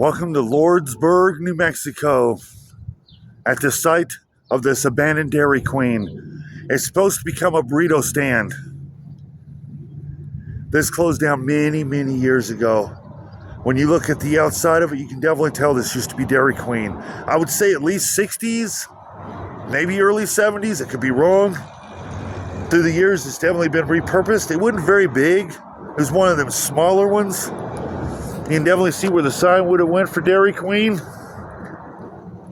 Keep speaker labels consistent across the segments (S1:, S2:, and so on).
S1: Welcome to Lordsburg, New Mexico, at the site of this abandoned Dairy Queen. It's supposed to become a burrito stand. This closed down many, many years ago. When you look at the outside of it, you can definitely tell this used to be Dairy Queen. I would say at least 60s, maybe early 70s. It could be wrong. Through the years, it's definitely been repurposed. It wasn't very big. It was one of them smaller ones. You can definitely see where the sign would have went for Dairy Queen.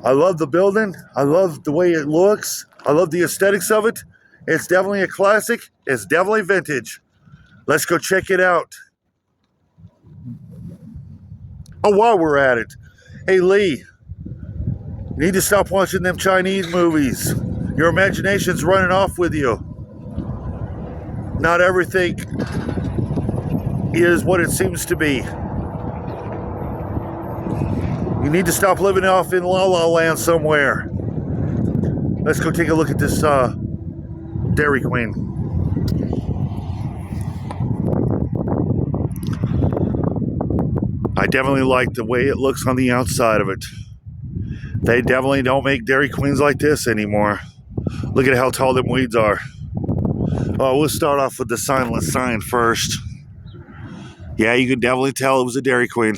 S1: I love the building. I love the way it looks. I love the aesthetics of it. It's definitely a classic. It's definitely vintage. Let's go check it out. Oh, while we're at it, hey Lee, you need to stop watching them Chinese movies. Your imagination's running off with you. Not everything is what it seems to be. You need to stop living off in La La Land somewhere. Let's go take a look at this Dairy Queen. I definitely like the way it looks on the outside of it. They definitely don't make Dairy Queens like this anymore. Look at how tall them weeds are. Oh, we'll start off with the signless sign first. Yeah, you could definitely tell it was a Dairy Queen.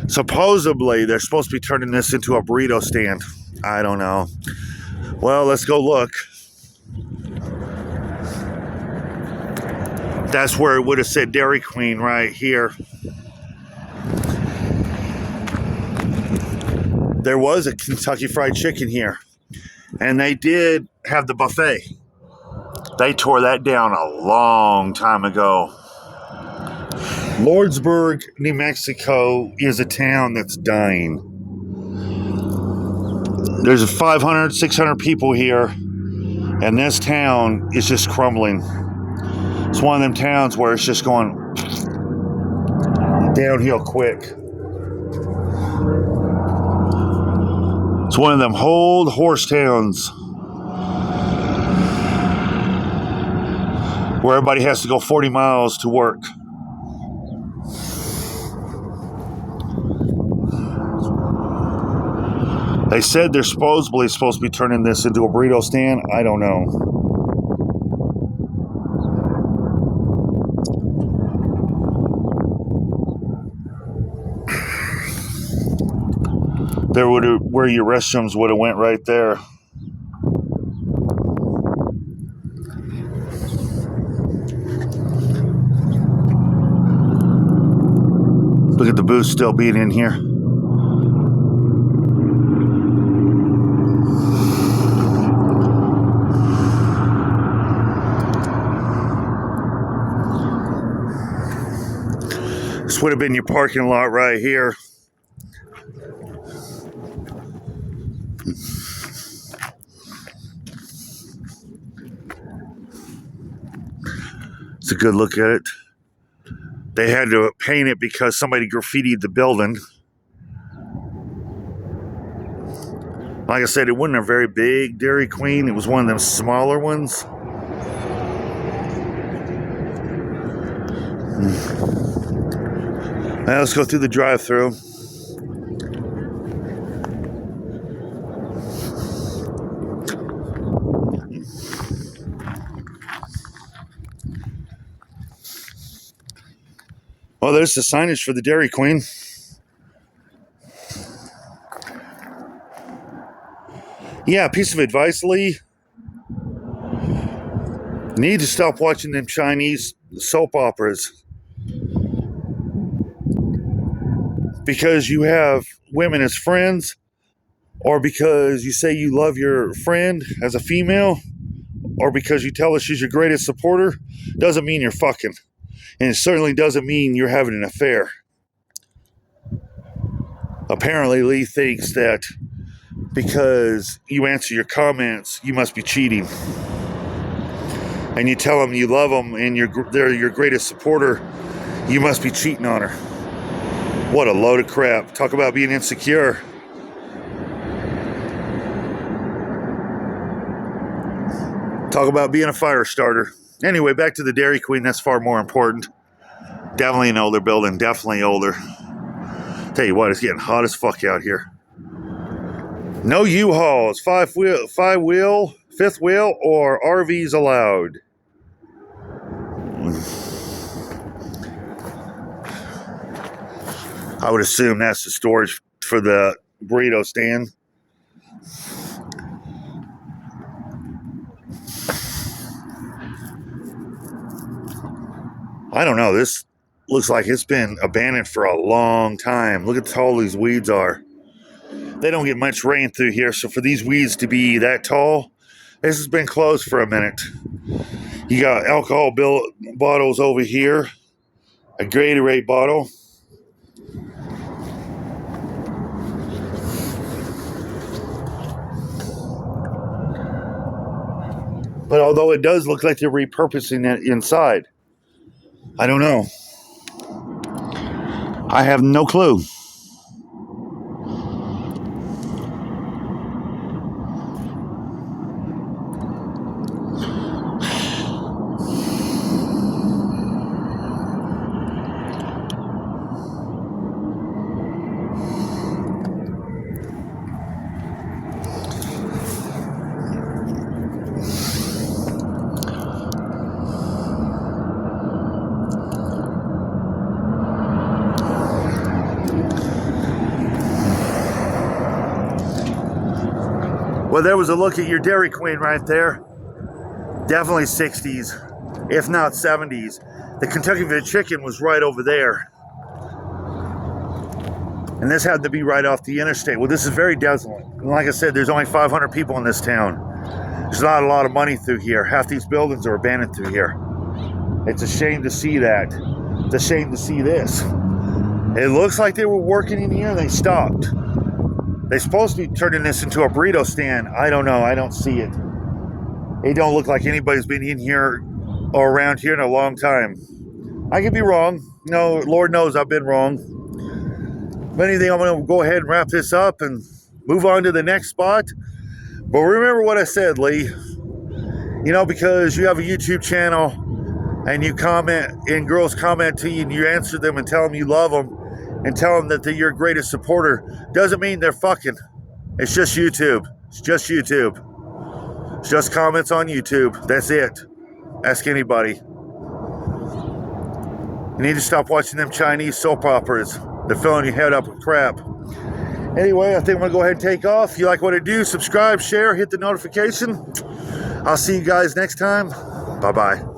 S1: Supposedly, they're supposed to be turning this into a burrito stand. I don't know. Well, let's go look. That's where it would have said Dairy Queen right here. There was a Kentucky Fried Chicken here. And they did have the buffet. They tore that down a long time ago. Lordsburg, New Mexico is a town that's dying. There's 500, 600 people here, and this town is just crumbling. It's one of them towns where it's just going downhill quick. It's one of them old horse towns where everybody has to go 40 miles to work. They said they're supposedly supposed to be turning this into a burrito stand. I don't know. There would have, where your restrooms would have went right there. Look at the booth still being in here. This would have been your parking lot right here. It's a good look at it. They had to paint it because somebody graffitied the building. Like I said, it wasn't a very big Dairy Queen. It was one of them smaller ones. Now let's go through the drive-thru. Oh, there's the signage for the Dairy Queen. Yeah, piece of advice, Lee. You need to stop watching them Chinese soap operas. Because you have women as friends, or because you say you love your friend as a female, or because you tell her she's your greatest supporter, doesn't mean you're fucking. And it certainly doesn't mean you're having an affair. Apparently, Lee thinks that because you answer your comments, you must be cheating. And you tell them you love them and they're your greatest supporter, you must be cheating on her. What a load of crap. Talk about being insecure. Talk about being a fire starter. Anyway, back to the Dairy Queen. That's far more important. Definitely an older building, definitely older. Tell you what, it's getting hot as fuck out here. No U-Hauls, fifth wheel, or RVs allowed. I would assume that's the storage for the burrito stand. I don't know, this looks like it's been abandoned for a long time. Look at how tall these weeds are. They don't get much rain through here, so for these weeds to be that tall, this has been closed for a minute. You got alcohol bottles over here, a Gatorade bottle. But although it does look like they're repurposing it inside, I don't know. I have no clue. Well, there was a look at your Dairy Queen right there. Definitely 60s, if not 70s. The Kentucky Fried Chicken was right over there. And this had to be right off the interstate. Well, this is very desolate. And like I said, there's only 500 people in this town. There's not a lot of money through here. Half these buildings are abandoned through here. It's a shame to see that. It's a shame to see this. It looks like they were working in here and they stopped. They're supposed to be turning this into a burrito stand. I don't know. I don't see it. It don't look like anybody's been in here or around here in a long time. I could be wrong. No, Lord knows I've been wrong. But anything, I'm going to go ahead and wrap this up and move on to the next spot. But remember what I said, Lee. You know, because you have a YouTube channel and you comment and girls comment to you and you answer them and tell them you love them and tell them that they're your greatest supporter, doesn't mean they're fucking. It's just YouTube. It's just YouTube. It's just comments on YouTube. That's it. Ask anybody. You need to stop watching them Chinese soap operas. They're filling your head up with crap. Anyway, I think I'm going to go ahead and take off. If you like what I do, subscribe, share, hit the notification. I'll see you guys next time. Bye-bye.